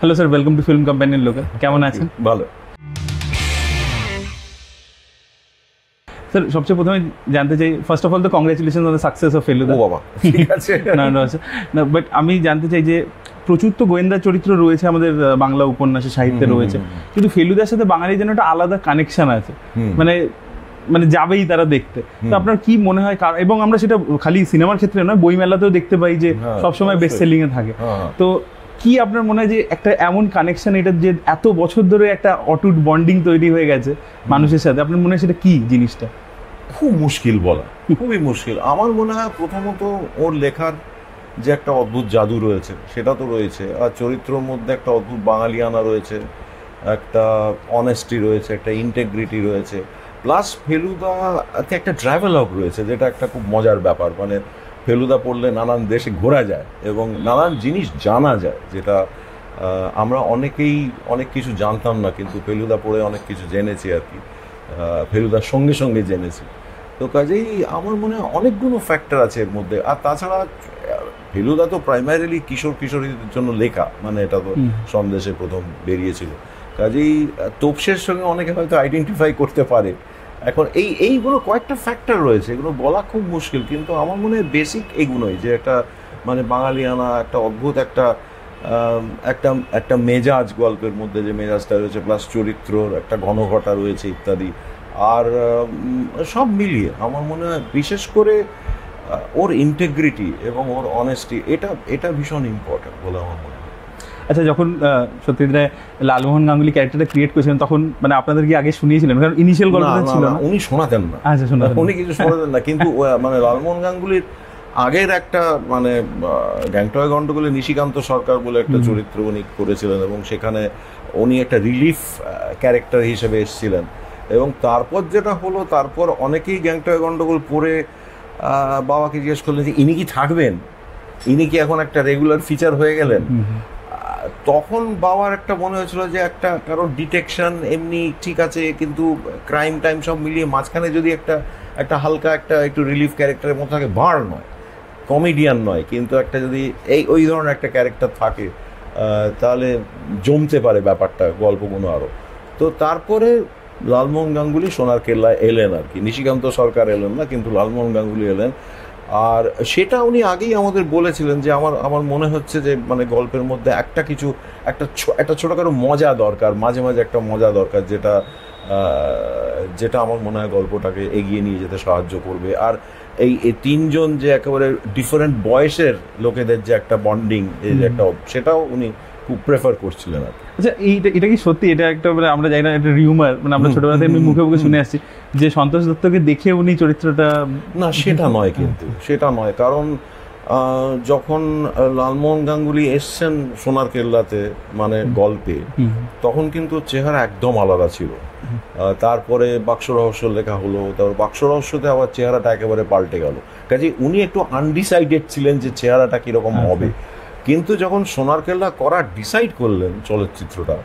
Hello sir, welcome to film কোম্পানির লোকে। কেমন আছেন? ভালো। স্যার, সবচেয়ে প্রথমে জানতে চাই, ফার্স্ট অফ অল তো congratulation on the success of Feluda. ও বাবা, ঠিক আছে। না, বাট আমি জানতে চাই যে প্রচুর তো গোয়েন্দা চরিত্র রয়েছে আমাদের বাংলা উপন্যাসে, সাহিত্যে রয়েছে, কিন্তু ফেলুদার সাথে বাঙালির যেন একটা আলাদা কানেকশন আছে, মানে মানে যাবেই তারা দেখতে। তো আপনার কি মনে হয়? এবং আমরা সেটা খালি সিনেমার ক্ষেত্রে নয়, বইমেলাতেও দেখতে পাই যে সবসময় বেস্ট সেলিং এ থাকে। তো কি আপনার মনে হয় যে একটা এমন কানেকশন, এটা যে এত বছর ধরে একটা অটুট বন্ডিং তৈরি হয়ে গেছে মানুষের সাথে, আপনার মনে হয় সেটা কি জিনিসটা? খুব মুশকিল বলা, খুবই মুশকিল। আমার মনে হয় প্রথমত ওর লেখার যে একটা অদ্ভুত জাদু রয়েছে সেটা তো রয়েছে, আর চরিত্রের মধ্যে একটা অদ্ভুত বাঙালিয়ানা রয়েছে, একটা অনেস্টি রয়েছে, একটা ইন্টেগ্রিটি রয়েছে, প্লাস ফেলুদাতে একটা ট্রাভেলগ রয়েছে, যেটা একটা খুব মজার ব্যাপার। মানে ফেলুদা পড়লে নানান দেশে ঘোরা যায় এবং নানান জিনিস জানা যায়, যেটা আমরা অনেকেই অনেক কিছু জানতাম না, কিন্তু ফেলুদা পড়ে অনেক কিছু জেনেছি আর কি, ফেলুদার সঙ্গে সঙ্গে জেনেছি। তো কাজেই আমার মনে হয় অনেকগুলো ফ্যাক্টর আছে এর মধ্যে। আর তাছাড়া ফেলুদা তো প্রাইমারিলি কিশোর কিশোরীদের জন্য লেখা, মানে এটা তো সন্দেশে প্রথম বেরিয়েছিল, কাজেই তোপসের সঙ্গে অনেকে হয়তো আইডেন্টিফাই করতে পারে। এখন এইগুলো কয়েকটা ফ্যাক্টর রয়েছে, এগুলো বলা খুব মুশকিল, কিন্তু আমার মনে হয় বেসিক এগুলোই, যে একটা মানে বাঙালিয়ানা, একটা অদ্ভুত একটা একটা একটা মেজাজ গল্পের মধ্যে, যে মেজাজটা রয়েছে, প্লাস চরিত্রর একটা ঘনঘটা রয়েছে ইত্যাদি। আর সব মিলিয়ে আমার মনে হয় বিশেষ করে ওর ইন্টেগ্রিটি এবং ওর অনেস্টি, এটা ভীষণ ইম্পর্টেন্ট বলে আমার মনে হয়। আচ্ছা, যখন সত্যজিৎ রায় লালমোহন গাঙ্গুলি ক্যারেক্টারটা ক্রিয়েট করেছিলেন, তখন মানে আপনাদের কি আগে শুনিয়েছিলেন? কারণ ইনিশিয়াল গল্পটা ছিল না, উনি শোনাতেন না। আচ্ছা, শোনাতেন, উনি কিছু শোনাতেন না, কিন্তু মানে লালমোহন গাঙ্গুলির আগের একটা মানে গ্যাংটক গন্ডগোলে নিশিকান্ত সরকার বলে একটা চরিত্র উনি করেছিলেন, এবং সেখানে উনি একটা রিলিফ ক্যারেক্টার হিসেবে এসেছিলেন। এবং তারপর যেটা হলো, তারপর অনেকেই গ্যাংটক গন্ডগোল পড়ে বাবাকে জিজ্ঞেস করলেন যে ইনি কি থাকবেন, ইনি কি এখন একটা রেগুলার ফিচার হয়ে গেলেন। তখন বাবার একটা মনে হয়েছিল যে একটা, কারণ ডিটেকশন এমনি ঠিক আছে, কিন্তু ক্রাইম টাইম সব মিলিয়ে মাঝখানে যদি একটা হালকা একটু রিলিফ ক্যারেক্টারের মতো থাকে, ভার নয়, কমেডিয়ান নয়, কিন্তু একটা যদি ওই ধরনের একটা ক্যারেক্টার থাকে, তাহলে জমতে পারে ব্যাপারটা, গল্পগুলো আরও। তো তারপরে লালমোহন গাঙ্গুলি সোনার কেল্লায় এলেন আর কি, নিশিকান্ত সরকার এলেন না, কিন্তু লালমোহন গাঙ্গুলি এলেন। আর সেটা উনি আগেই আমাদের বলেছিলেন যে আমার মনে হচ্ছে যে মানে গল্পের মধ্যে একটা ছোটোখাটো মজা দরকার, মাঝে মাঝে একটা মজা দরকার, যেটা আমার মনে হয় গল্পটাকে এগিয়ে নিয়ে যেতে সাহায্য করবে। আর এই তিনজন যে একেবারে ডিফারেন্ট বয়সের লোকেদের যে একটা বন্ডিং, এই যে একটা, সেটাও উনি খুব প্রেফার করছিলেন আর কি। আচ্ছা, এটা কি সত্যি? এটা একটা মানে আমরা জানি না, একটা রিউমার, মানে আমরা ছোটবেলা থেকে মুখে মুখে শুনে আসছি যে সন্তোষ দত্তকে দেখে উনি চরিত্রটা, না সেটা নয়, কিন্তু সেটা নয়, কারণ যখন লালমোহন গাঙ্গুলি এসছেন সোনার কেল্লাতে মানে গল্পে, তখন কিন্তু চেহারা একদম আলাদা ছিল। তারপরে বাক্স রহস্য লেখা হলো, তারপর বাক্স রহস্যতে আবার চেহারাটা একেবারে পাল্টে গেল। কাজে উনি একটু আনডিসাইডেড ছিলেন যে চেহারাটা কীরকম হবে, কিন্তু যখন সোনার কেল্লা করার ডিসাইড করলেন চলচ্চিত্রটা,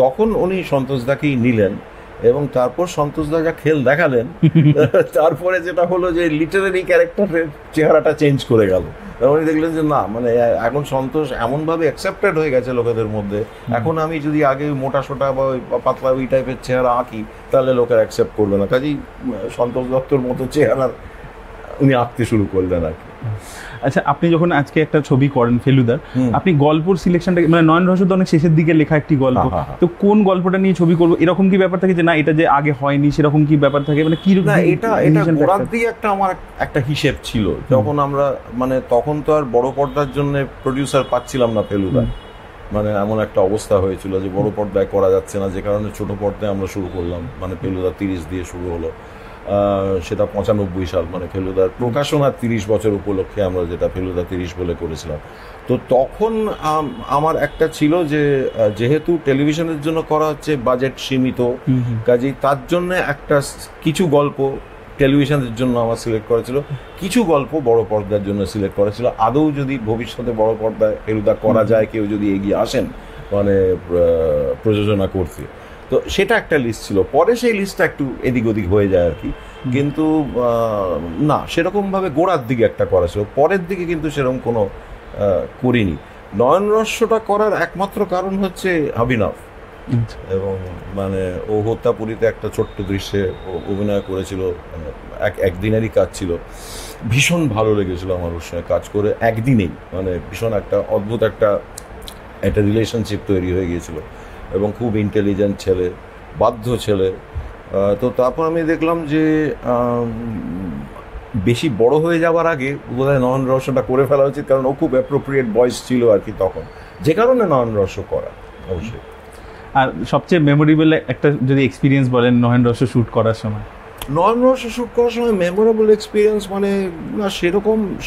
তখন উনি সন্তোষদাকেই নিলেন, এবং তারপর সন্তোষদা যা খেল দেখালেন, তারপরে যেটা হলো যে লিটারারি ক্যারেক্টারের চেহারাটা চেঞ্জ করে গেল। উনি দেখলেন যে না, মানে এখন সন্তোষ এমনভাবে অ্যাকসেপ্টেড হয়ে গেছে লোকেদের মধ্যে, এখন আমি যদি আগে মোটা সোটা বা পাতলা ওই টাইপের চেহারা আঁকি, তাহলে লোকের অ্যাকসেপ্ট করবে না। কাজেই সন্তোষ দত্তর মতো চেহারার উনি আঁকতে শুরু করলেন আর কি। আচ্ছা, আপনি যখন আজকে একটা ছবি করেন ফেলুদার, আপনি গল্পর সিলেকশনটা, মানে নয়ন রহস্য তো অনেক শেষের দিকে লেখা একটি গল্প, তো কোন গল্পটা নিয়ে ছবি করবো এরকম কি ব্যাপার থাকে, যে না এটা যে আগে হয়নি সেরকম কি ব্যাপার থাকে, মানে কি? না, এটা গোড়ার দিয়ে আমার একটা হিসেব ছিল, যখন আমরা মানে তখন তো আর বড় পর্দার জন্য প্রডিউসার পাচ্ছিলাম না ফেলুদা, মানে এমন একটা অবস্থা হয়েছিল যে বড় পর্দায় করা যাচ্ছে না, যে কারণে ছোট পর্দায় আমরা শুরু করলাম। মানে ফেলুদা 30 দিয়ে শুরু হলো, সেটা 95 সাল, মানে ফেলুদার প্রকাশনার 30 বছর উপলক্ষে আমরা যেটা ফেলুদা 30 বলে করেছিলাম। তো তখন আমার একটা ছিল যে যেহেতু টেলিভিশনের জন্য করা হচ্ছে, বাজেট সীমিত, কাজেই তার জন্য কিছু গল্প টেলিভিশনের জন্য আমার সিলেক্ট করা ছিল, কিছু গল্প বড় পর্দার জন্য সিলেক্ট করা ছিল। আদৌ যদি ভবিষ্যতে বড় পর্দায় ফেলুদা করা যায়, কেউ যদি এগিয়ে আসেন মানে প্রযোজনা করতে, তো সেটা একটা লিস্ট ছিল। পরে সেই লিস্টটা একটু এদিক ওদিক হয়ে যায় আর কি, কিন্তু না সেরকমভাবে গোড়ার দিকে একটা করা ছিল, পরের দিকে কিন্তু সেরকম কোনো করিনি। নয়ন রহস্যটা করার একমাত্র কারণ হচ্ছে অভিনব, এবং মানে ও হত্যাপুরীতে একটা ছোট্ট দৃশ্যে অভিনয় করেছিল, মানে একদিনেরই কাজ ছিল, ভীষণ ভালো লেগেছিল আমার ওর সঙ্গে কাজ করে একদিনেই, মানে ভীষণ একটা অদ্ভুত একটা রিলেশনশিপ তৈরি হয়ে গিয়েছিল, এবং খুব ইন্টেলিজেন্ট ছেলে, বাধ্য ছেলে। তো তারপর আমি দেখলাম যে বেশি বড় হয়ে যাওয়ার আগে বোধহয় নয়ন রহস্যটা করে ফেলা উচিত, কারণ ও খুব অ্যাপ্রোপ্রিয়েট বয়স ছিল আর কি তখন, যে কারণে নয়ন রহস্য করা। অবশ্যই। আর সবচেয়ে মেমোরেবল একটা যদি এক্সপিরিয়েন্স বলেন নয়ন রহস্য শ্যুট করার সময়? নয়ন রহস্য শ্যুট করার সময় মেমোরেবল এক্সপিরিয়েন্স মানে না,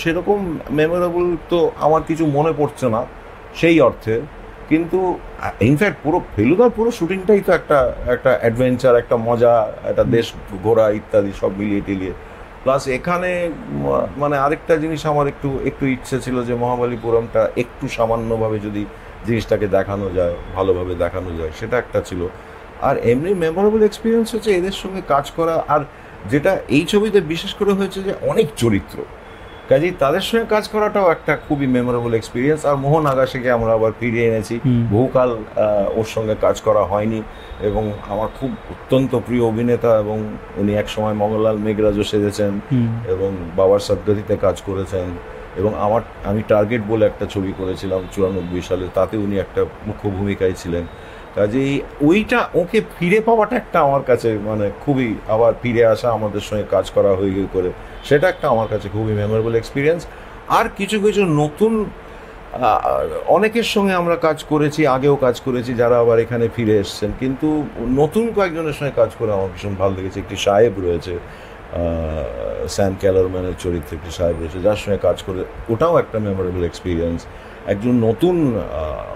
সেরকম মেমোরেবল তো আমার কিছু মনে পড়ছে না সেই অর্থে, কিন্তু ইনফ্যাক্ট পুরো ফেলুদার পুরো শুটিংটাই তো একটা অ্যাডভেঞ্চার, একটা মজা, একটা দেশ ঘোরা ইত্যাদি সব মিলিয়ে টিলিয়ে। প্লাস এখানে মানে আরেকটা জিনিস আমার একটু ইচ্ছে ছিল যে মহাবলীপুরমটা একটু সামান্যভাবে যদি জিনিসটাকে দেখানো যায়, ভালোভাবে দেখানো যায়, সেটা একটা ছিল। আর এমনি মেমোরেবল এক্সপিরিয়েন্স হচ্ছে এদের সঙ্গে কাজ করা, আর যেটা এই ছবিতে বিশেষ করে হয়েছে যে অনেক চরিত্র, কাজেই তাদের সঙ্গে কাজ করাটাও একটা খুবই মেমোরেবল এক্সপিরিয়েন্স। আর মোহন আগাশেকে আমরা আবার ফিরিয়ে এনেছি, বহুকাল ওর সঙ্গে কাজ করা হয়নি, এবং আমার খুব অত্যন্ত প্রিয় অভিনেতা, এবং উনি একসময় মঙ্গললাল মেঘরাজও সেজেছেন, এবং বাবার সদ্গতিতে কাজ করেছেন, এবং আমি টার্গেট বলে একটা ছবি করেছিলাম 94 সালে, তাতে উনি একটা মুখ্য ভূমিকায় ছিলেন। কাজেই ওকে ফিরে পাওয়াটা একটা আমার কাছে মানে খুবই, আবার ফিরে আসা, আমাদের সঙ্গে কাজ করা হয়ে করে, সেটা একটা আমার কাছে খুবই মেমোরেবল এক্সপিরিয়েন্স। আর কিছু নতুন অনেকের সঙ্গে আমরা কাজ করেছি, আগেও কাজ করেছি, যারা আবার এখানে ফিরে এসছেন, কিন্তু নতুন কয়েকজনের সঙ্গে কাজ করে আমার ভীষণ ভালো লেগেছে। একটি সাহেব রয়েছে, স্যাম ক্যালারম্যানের চরিত্রে একটি সাহেব রয়েছে, যার সঙ্গে কাজ করে, ওটাও একটা মেমোরেবল এক্সপিরিয়েন্স। একজন নতুন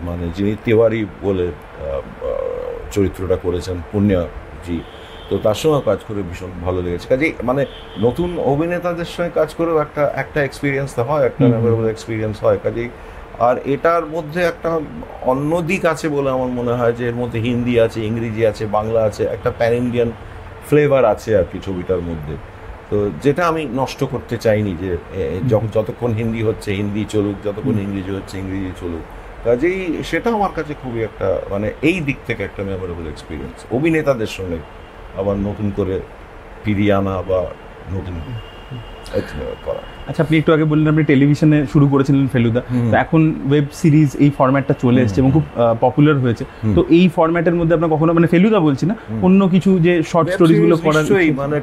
মানে যিনি তিওয়ারি বলে চরিত্রটা করেছেন, পুণ্যাজি, তো তার সঙ্গে কাজ করে ভীষণ ভালো লেগেছে। কাজেই মানে নতুন অভিনেতাদের সঙ্গে কাজ করেও একটা এক্সপিরিয়েন্স হয়, একটা মেমোরেবল এক্সপিরিয়েন্স হয়। কাজেই আর এটার মধ্যে একটা অন্য দিক আছে বলে আমার মনে হয়, যে এর মধ্যে হিন্দি আছে, ইংরেজি আছে, বাংলা আছে, একটা প্যান ইন্ডিয়ান ফ্লেভার আছে আর কি ছবিটার মধ্যে। তো যেটা আমি নষ্ট করতে চাইনি, যে যতক্ষণ হিন্দি হচ্ছে হিন্দি চলুক, যতক্ষণ ইংরেজি হচ্ছে ইংরেজি চলুক। কাজেই সেটা আমার কাছে খুবই একটা মানে এই দিক থেকে একটা মেমোরেবল এক্সপিরিয়েন্স, অভিনেতাদের সঙ্গে আবার নতুন করে ফিরিয়ে আনা বা নতুন করা। আচ্ছা, আপনি একটু আগে বললেন আপনি টেলিভিশনে শুরু করেছিলেন ফেলুদা, তো এখন ওয়েব সিরিজ এই ফরম্যাটটা চলে এসেছে এবং খুব পপুলার হয়েছে, তো এই ফরম্যাটের মধ্যে আপনার কখনো মানে ফেলুদা বলছি না, অন্য কিছু যে শর্ট স্টোরিজ গুলো করার, মানে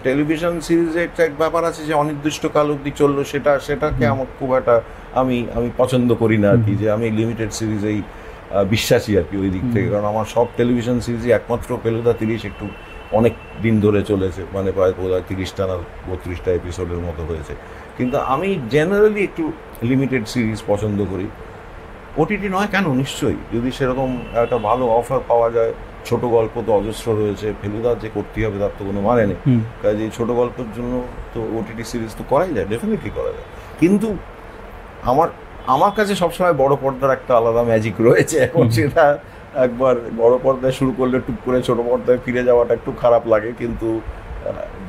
টেলিভিশন সিরিজের একটা ব্যাপার আছে যে অনির্দিষ্ট কাল অবধি চললো, সেটাকে আমার খুব একটা আমি পছন্দ করি না আর কি, যে আমি লিমিটেড সিরিজেই বিশ্বাসী আর কি ওই দিক থেকে। কারণ আমার সব টেলিভিশন সিরিজই একমাত্র ফেলুদা 30 একটু অনেক দিন ধরে চলেছে, মানে প্রায় 30টা না 32টা এপিসোডের মতো হয়েছে। কিন্তু আমি জেনারেলি একটু লিমিটেড সিরিজ পছন্দ করি। ওটিটি নয় কেন, নিশ্চয়ই যদি সেরকম একটা ভালো অফার পাওয়া যায়। ছোট গল্প তো অজস্র রয়েছে, ফেলুদা যে করতে হবে তার তো কোনো মানে নেই। কাজে ছোট গল্পের জন্য তো ওটিটি সিরিজ তো করাই যায়, ডেফিনেটলি করা যায়। কিন্তু আমার কাছে সবসময় বড় পর্দার একটা আলাদা ম্যাজিক রয়েছে। এখন সেটা একবার বড় পর্দায় শুরু করলে টুক করে ছোট পর্দায় ফিরে যাওয়াটা একটু খারাপ লাগে, কিন্তু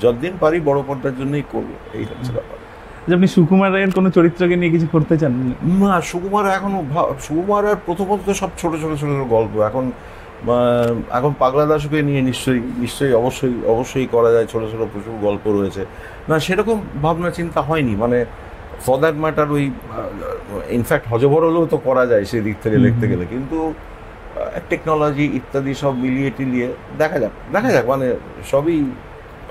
যতদিন পারি বড় পর্দার জন্যই করবো, এই হচ্ছে ব্যাপার। আপনি সুকুমার রায়ের কোনো চরিত্রকে নিয়ে কিছু করতে চান না? সুকুমার আর প্রথমত সব ছোট গল্প। এখন পাগলা দাশুকে নিয়ে নিশ্চয়ই অবশ্যই করা যায়, ছোট প্রচুর গল্প রয়েছে। না, সেরকম ভাবনা চিন্তা হয়নি, মানে ফর দ্যাট ম্যাটার ওই ইনফ্যাক্ট হজবরলেও তো করা যায় সেই দিক থেকে দেখতে গেলে, কিন্তু টেকনোলজি ইত্যাদি সব মিলিয়ে টিলিয়ে দেখা যাক মানে সবই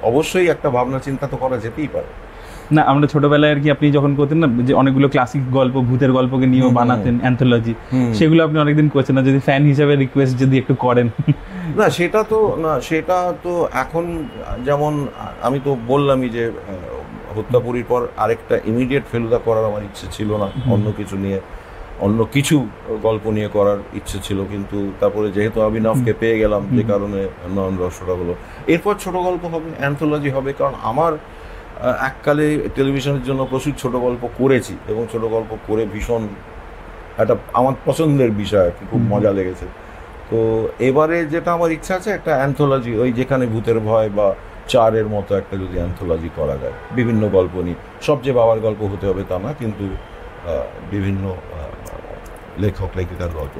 অবশ্যই একটা ভাবনা চিন্তা তো করা যেতেই পারে। না, আমরা ছোটবেলায় আর কি আপনি যখন করতেন না, যে অনেকগুলো ক্লাসিক গল্প, ভূতের গল্পকে নিয়েও বানাতেন অ্যান্থোলজি, সেগুলো আপনি অনেকদিন করেছেন না, যদি ফ্যান হিসেবে রিকোয়েস্ট যদি একটু করেন। না, সেটা তো এখন যেমন আমি তো বললামই যে হত্যাপুরীর পর আরেকটা ইমিডিয়েট ফেলুদা করার আমার ইচ্ছে ছিল না, অন্য কিছু গল্প নিয়ে করার ইচ্ছে ছিল, কিন্তু তারপরে যেহেতু অভিনবকে পেয়ে গেলাম, যে কারণে নয়ন রহস্যটা হলো। এরপর ছোট গল্প হবে, অ্যান্থোলজি হবে, কারণ আমার এককালে টেলিভিশনের জন্য প্রচুর ছোট গল্প করেছি, এবং ছোট গল্প করে ভীষণ একটা আমার পছন্দের বিষয় আর কি, খুব মজা লেগেছে। তো এবারে যেটা আমার ইচ্ছা আছে, একটা অ্যান্থোলজি, ওই যেখানে ভূতের ভয় বা চারের মতো একটা যদি অ্যান্থোলজি করা যায়, বিভিন্ন গল্প নিয়ে, সবচেয়ে বাবার গল্প হতে হবে তা না, কিন্তু বিভিন্ন লেখক লেখিকার গল্প।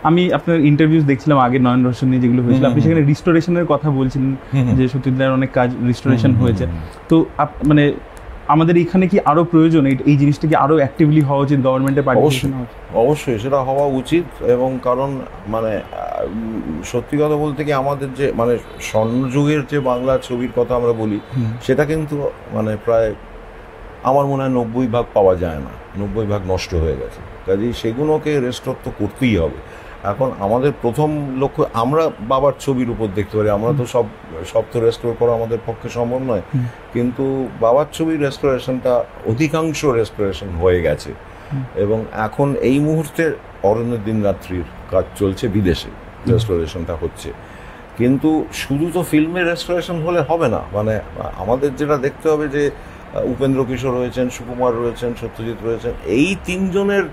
আমি আপনার ইন্টারভিউজ দেখছিলাম আগে নয়ন রহস্য নিয়ে যেগুলো হয়েছিল, আপনি সেখানে রিস্টোরেশনের কথা বলছিলেন যে সত্যজিৎ অনেক কাজ রিস্টোরেশন হয়েছে। তো মানে আমাদের এখানে কি আরো প্রয়োজন এই জিনিসটা, কি আরো অ্যাক্টিভলি হওয়া উচিত গভর্নমেন্টের পার্টিসিপেশন? অবশ্যই সেটা হওয়া উচিত, এবং কারণ মানে সত্যি কথা বলতে কি আমাদের যে মানে স্বর্ণযুগের যে বাংলা ছবির কথা আমরা বলি, সেটা কিন্তু মানে প্রায় আমার মনে হয় 90% পাওয়া যায় না, 90% নষ্ট হয়ে গেছে। কাজেই সেগুলোকে রেস্টোর তো করতেই হবে। এখন আমাদের প্রথম লক্ষ্য, আমরা বাবার ছবির উপর দেখতে পারি, আমরা তো সব তো রেস্টোর করা আমাদের পক্ষে সম্ভব নয়, কিন্তু বাবার ছবির রেস্টোরেশনটা অধিকাংশ রেস্টোরেশন হয়ে গেছে। এবং এখন এই মুহূর্তে অরণ্যের দিন রাত্রির কাজ চলছে, বিদেশে রেস্টোরেশনটা হচ্ছে। কিন্তু শুধু তো ফিল্মের রেস্টোরেশন হলে হবে না, মানে আমাদের যেটা দেখতে হবে যে উপেন্দ্র কিশোর রয়েছেন, সুকুমার রয়েছেন, সত্যজিৎ রয়েছেন, এই তিনজনের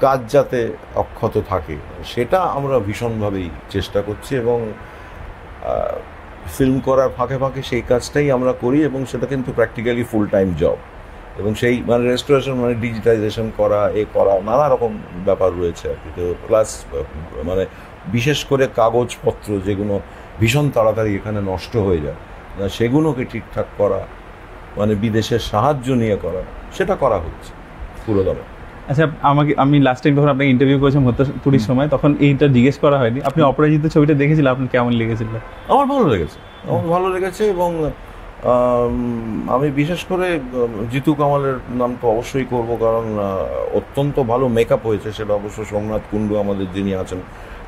কাজ যাতে অক্ষত থাকে সেটা আমরা ভীষণভাবেই চেষ্টা করছি, এবং ফিল্ম করার ফাঁকে ফাঁকে সেই কাজটাই আমরা করি, এবং সেটা কিন্তু প্র্যাকটিক্যালি ফুল টাইম জব। এবং সেই মানে রেস্টোরেশন মানে ডিজিটাইজেশন করা, নানা রকম ব্যাপার রয়েছে আর কি। তো প্লাস মানে বিশেষ করে কাগজপত্র যেগুলো ভীষণ তাড়াতাড়ি এখানে নষ্ট হয়ে যায়, সেগুলোকে ঠিকঠাক করা, মানে বিদেশের সাহায্য নিয়ে করা, সেটা করা হচ্ছে পুরোদমে। আচ্ছা, আমি লাস্ট টাইম যখন আপনাকে ইন্টারভিউ করেছিলাম হত্যাপুরীর সময়, তখন এইটা জিজ্ঞেস করা হয়নি, আপনি অপরাজিত ছবিটা দেখেছিলেন, আপনার কেমন লেগেছিল? আমার ভালো লেগেছে, এবং আমি বিশেষ করে জিতু কামালের নাম তো অবশ্যই করব, কারণ অত্যন্ত ভালো মেকআপ হয়েছে। সেটা অবশ্য সোমনাথ কুণ্ডু আমাদের যিনি আছেন,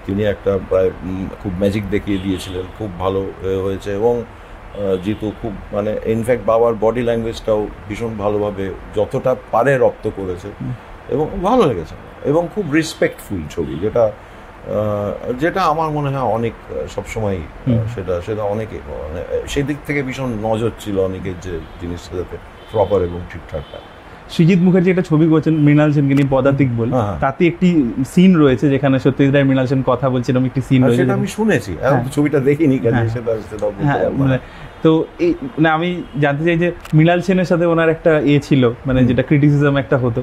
তিনি একটা প্রায় খুব ম্যাজিক দেখিয়ে দিয়েছিলেন, খুব ভালো হয়েছে। এবং জিতু খুব মানে ইনফ্যাক্ট বাবার বডি ল্যাঙ্গুয়েজটাও ভীষণ ভালোভাবে যতটা পারে রপ্ত করেছে, এবং ভালো লেগেছে। এবং খুব রেসপেক্টফুল ছবি, যেটা আমার মনে হয় অনেক সবসময় সেটা অনেকে মানে সেই দিক থেকে ভীষণ নজর ছিল অনেকের, যে জিনিসটা যাতে প্রপার এবং ঠিকঠাক হয়। সৃজিত মুখার্জি একটা ছবি করেছেন মৃণাল সেনকে নিয়ে, পদাতিক বল, তাতে একটি সিন রয়েছে যেখানে সত্যজিৎ রায় মৃণাল সেন কথা বলছেন, একটি সিন রয়েছে, সেটা আমি শুনেছি, ছবিটা দেখিনি, তো মানে আমি জানতে চাই যে মৃণাল সেনের সাথে ওনার একটা ছিল, মানে যেটা ক্রিটিসিজম একটা হতো,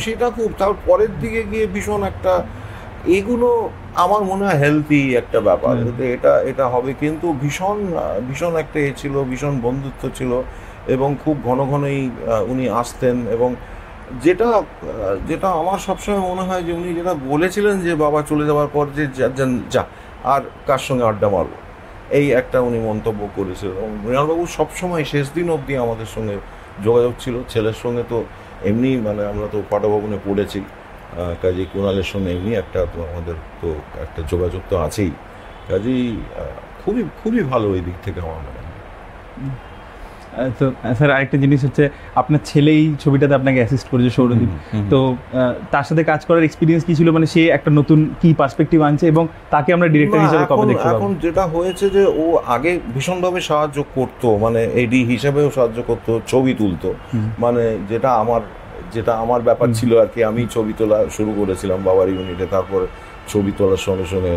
সেটা খুব তার পরের দিকে গিয়ে ভীষণ একটা, এগুলো আমার মনে হয় হেলদি একটা ব্যাপার, এটা হবে। কিন্তু ভীষণ একটা ছিল, ভীষণ বন্ধুত্ব ছিল, এবং খুব ঘন ঘনই উনি আসতেন। এবং যেটা আমার সবসময় মনে হয় যে উনি যেটা বলেছিলেন যে বাবা চলে যাওয়ার পর যে যা আর কার সঙ্গে আড্ডা মারবো, এই একটা উনি মন্তব্য করেছিলেন। এবং মৃণালবাবু সবসময় শেষ দিন অবধি আমাদের সঙ্গে যোগাযোগ ছিল। ছেলের সঙ্গে তো এমনি মানে আমরা তো পাঠভবনে পড়েছি, কাজেই কুণালের সঙ্গে এমনি একটা তো আমাদের তো একটা যোগাযোগ তো আছেই। কাজেই খুবই ভালো এই দিক থেকে আমার মনে হয়। তো স্যার আরেকটা জিনিস হচ্ছে, আপনার ছেলে এই ছবিটাতে আপনাকে অ্যাসিস্ট করেছে, সৌরদীপ, তো তার সাথে কাজ করার এক্সপিরিয়েন্স কি ছিল? মানে সে একটা নতুন কি পার্সপেক্টিভ আনছে, এবং তাকে আমরা ডিরেক্টর হিসেবে কবে দেখতে পাবো? এখন যেটা হয়েছে যে ও আগে ভীষণভাবে সাহায্য করতো, মানে এডি হিসেবেও সাহায্য করতো, ছবি তুলতো, মানে যেটা আমার ব্যাপার ছিল আর কি। আমি ছবি তোলা শুরু করেছিলাম বাবার ইউনিটে, তারপর ছবি তোলার সঙ্গে সঙ্গে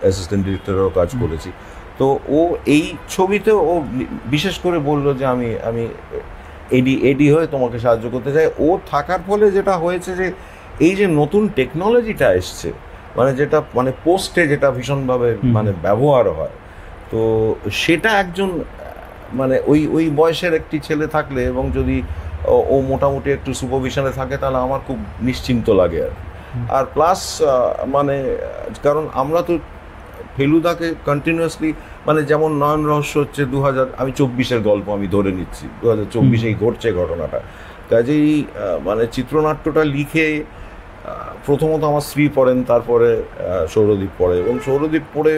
অ্যাসিস্ট্যান্ট ডিরেক্টরেরও কাজ করেছি। তো ও এই ছবিতে ও বিশেষ করে বললো যে আমি এডি হয়ে তোমাকে সাহায্য করতে চাই। ও থাকার ফলে যেটা হয়েছে যে এই যে নতুন টেকনোলজিটা এসছে, মানে যেটা মানে পোস্টে যেটা ভীষণভাবে মানে ব্যবহার হয়, তো সেটা একজন মানে ওই বয়সের একটি ছেলে থাকলে, এবং যদি ও মোটামুটি একটু সুপারভিশনে থাকে, তাহলে আমার খুব নিশ্চিন্ত লাগে আর প্লাস মানে কারণ আমরা তো ফেলুদাকে কন্টিনিউয়াসলি, মানে যেমন নয়ন রহস্য হচ্ছে 2024-এর গল্প, আমি ধরে নিচ্ছি 2024-এই ঘটছে ঘটনাটা। কাজেই মানে চিত্রনাট্যটা লিখে প্রথমত আমার স্ত্রী পড়েন, তারপরে সৌরদীপ পড়ে, এবং সৌরদীপ পড়ে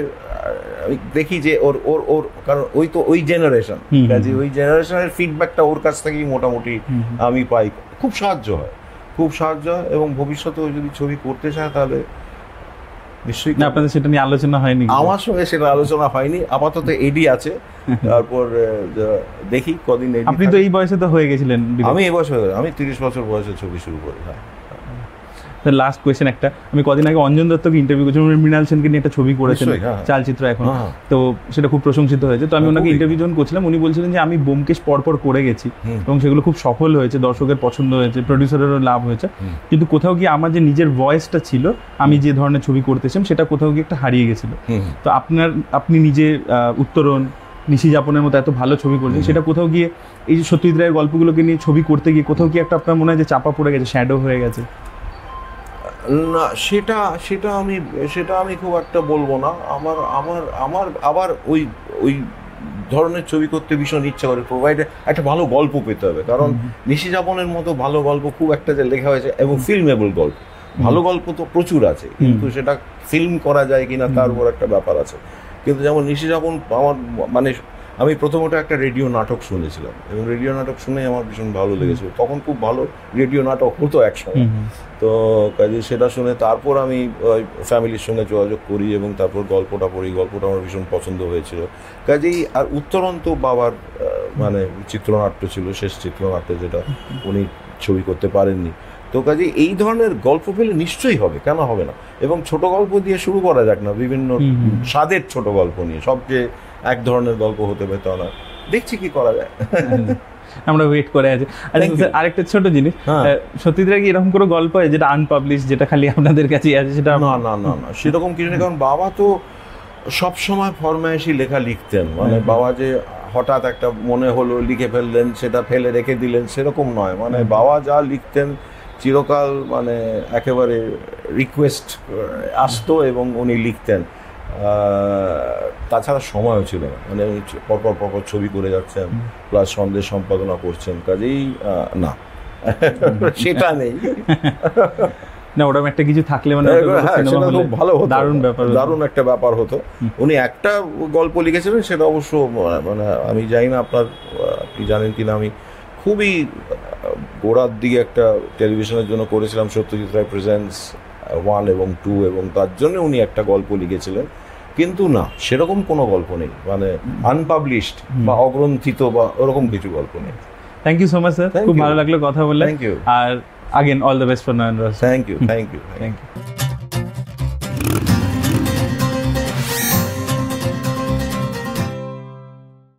আমি দেখি যে ওর কারণ ওই জেনারেশন, কাজে ওই জেনারেশনের ফিডব্যাকটা ওর কাছ থেকেই মোটামুটি আমি পাই। খুব সাহায্য হয়, এবং ভবিষ্যতে ও যদি ছবি করতে চায় তাহলে নিশ্চয়ই। আপনাদের সেটা নিয়ে আলোচনা হয়নি? আমার সঙ্গে সেটা আলোচনা হয়নি, আপাতত এডি আছে, তারপর দেখি কদিন। আপনি তো এই বয়সে তো হয়ে গেছিলেন? আমি এই বয়স হয়ে গেছি, আমি 30 বছর বয়সে ছবি শুরু করি। লাস্ট কোয়েশ্চেন একটা, আমি কদিন আগে অঞ্জন দত্তকে ইন্টারভিউ করেছিলাম, উনি মৃণাল সেনকে নিয়ে একটা ছবি করেছেন নিশ্চয়ই, হ্যাঁ। চালচিত্র এখন, হ্যাঁ। তো সেটা খুব প্রশংসিত হয়েছে। তো আমি ওনাকে খুবই। ইন্টারভিউ যখন করছিলাম উনি বলছিলেন যে আমি ব্যোমকেশ পরপর করে গেছি এবং সেগুলো খুব সফল হয়েছে, দর্শকের পছন্দ হয়েছে, প্রডিউসারেরও লাভ হয়েছে, কিন্তু কোথাও গিয়ে আমার যে নিজের ভয়েসটা ছিল, আমি যে ধরনের ছবি করতেছিলাম সেটা কোথাও গিয়ে একটা হারিয়ে গেছিল। তো আপনি নিজে উত্তরণ, নিশি যাপনের মতো এত ভালো ছবি করছেন, সেটা কোথাও গিয়ে এই যে সত্যজিৎ রায়ের গল্পগুলোকে নিয়ে ছবি করতে গিয়ে কোথাও কি একটা আপনার মনে হয় যে চাপা পড়ে গেছে, শ্যাডো হয়ে গেছে? না, সেটা আমি খুব একটা বলবো না। আমার আবার ওই ধরনের ছবি করতে ভীষণ ইচ্ছা করে, প্রোভাইডে একটা ভালো গল্প পেতে হবে। কারণ নিশি যাপনের মতো ভালো গল্প খুব একটা যে লেখা হয়েছে, এবং ফিল্মেবল গল্প, ভালো গল্প তো প্রচুর আছে, কিন্তু সেটা ফিল্ম করা যায় কিনা তার উপর একটা ব্যাপার আছে। কিন্তু যেমন নিশি যাপন, আমার মানে আমি প্রথমত একটা রেডিও নাটক শুনেছিলাম, এবং রেডিও নাটক শুনে আমার ভীষণ ভালো লেগেছিল। তখন খুব ভালো রেডিও নাটক হতো একসময়, তো কাজে সেটা শুনে তারপর আমি ওই ফ্যামিলির সঙ্গে যোগাযোগ করি এবং তারপর গল্পটা পড়ি, গল্পটা আমার ভীষণ পছন্দ হয়েছিল। কাজেই আর উত্তরণ তো বাবার মানে চিত্রনাট্য ছিল, শেষ চিত্রনাট্য, যেটা উনি ছবি করতে পারেননি। তো কাজেই এই ধরনের গল্প পেলে নিশ্চয়ই হবে, কেন হবে না? এবং ছোট গল্প দিয়ে শুরু করা যাক না, বিভিন্ন স্বাদের ছোট গল্প নিয়ে, সবচেয়ে এক ধরনের গল্প হতে হবে তা না, দেখছি কি করা যায়। আমরা ওয়েট করে আছি। আরেকটা ছোট জিনিস, সত্যজিৎ রায় কি এরকম কোনো গল্প আছে যেটা আনপাবলিশ, যেটা খালি আপনাদের কাছেই আছে? সেটা না না না না, সেরকম কিছু নেই। কারণ বাবা তো সবসময় ফরমায়েশি লেখা লিখতেন, মানে বাবা যে হঠাৎ একটা মনে হলো লিখে ফেললেন, সেটা ফেলে রেখে দিলেন, সেরকম নয়। মানে বাবা যা লিখতেন চিরকাল মানে একেবারে রিকোয়েস্ট আসতো এবং উনি লিখতেন। তাছাড়া সময়ও ছিল না, মানে পরপর ছবি করে যাচ্ছেন, প্লাস সন্দেশ সম্পাদনা করছেন, কাজেই না সেটা নেই। না, ওরকম একটা কিছু থাকলে মানে খুব ভালো হতো, দারুণ ব্যাপার, দারুণ একটা ব্যাপার হতো। উনি একটা গল্প লিখেছিলেন, সেটা অবশ্য মানে আমি জানি না আপনি জানেন কিনা, আমি খুবই গোড়ার দিকে একটা টেলিভিশনের জন্য করেছিলাম, সত্যজিৎ রায় প্রেজেন্টস 1 এবং 2, এবং তার জন্য উনি একটা গল্প লিখেছিলেন। কিন্তু না, সেরকম কোনো গল্প নেই, মানে আনপাবলিশড বা অগ্রন্থিত বা ওরকম কিছু গল্প নেই। Thank you so much sir, খুব ভালো লাগলো কথা বলে। Thank you. আর again all the best for Nayan Raj. Thank you.